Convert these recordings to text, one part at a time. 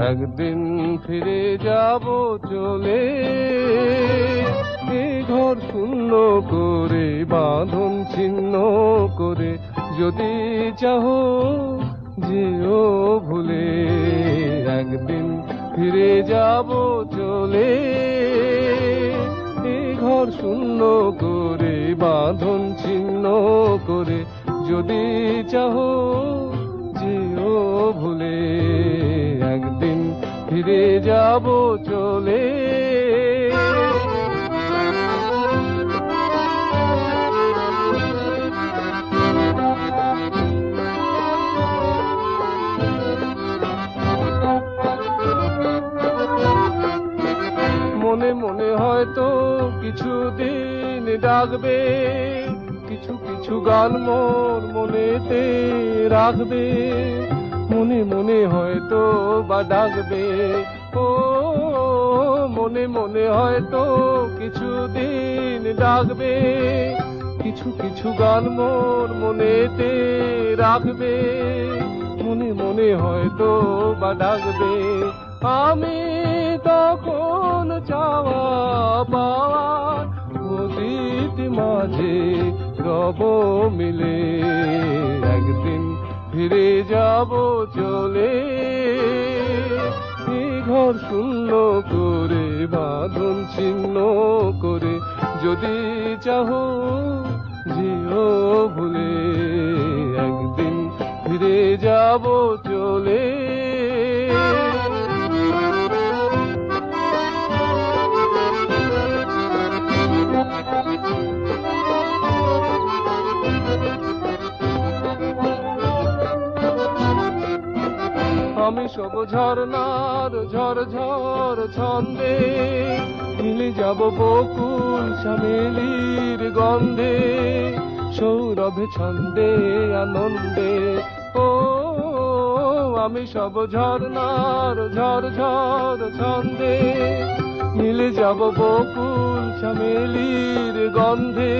একদিন ফিরে যাব চলে, এ ঘর শূন্য করে বাঁধন ছিন্ন করে, যদি চাহো যেও ভুলে। একদিন ফিরে যাব চলে, এ ঘর শূন্য করে বাঁধন ছিন্ন করে, যদি চাহো যেও ভুলে। একদিন ফিরে যাব চলে। মনে মনে হয়তো কিছুদিন ডাকবে, কিছু কিছু গান মোর মনেতে রাখবে। মনে মনে হয়তো বা ডাকবে, ও মনে মনে হয়তো কিছুদিন ডাকবে, কিছু কিছু গান মোর মনেতে রাখবে। মনে মনে হয়তো বা ডাকবে, আমি তখন চাওয়া পাওয়ার অতীত মাঝে রব মিলে। একদিন ফিরে যাব চলে, এ ঘর শূন্য করে বাঁধন ছিন্ন করে, যদি চাহো যেও ভুলে। একদিন ফিরে যাব চলে। আমি সব ঝর্ণার ঝরঝর ছন্দে, মিলে যাব বকুল চামেলির গন্ধে, সৌরভে ছন্দে আনন্দে। ও আমি সব ঝর্ণার ঝরঝর ছন্দে, মিলে যাব বকুল চামেলির গন্ধে,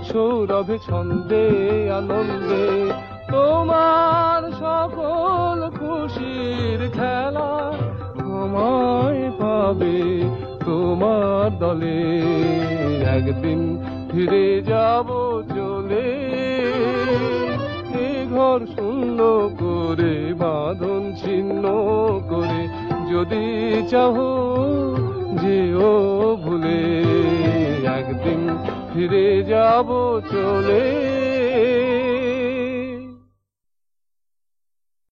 সৌরভে ছন্দে আনন্দে। তোমার সকল খুশির খেলা আমায় পাবে তোমার দলে। একদিন ফিরে যাব চলে, এ ঘর শূন্য করে বাঁধন ছিন্ন করে, যদি চাহো যেও ভুলে। একদিন ফিরে যাব চলে।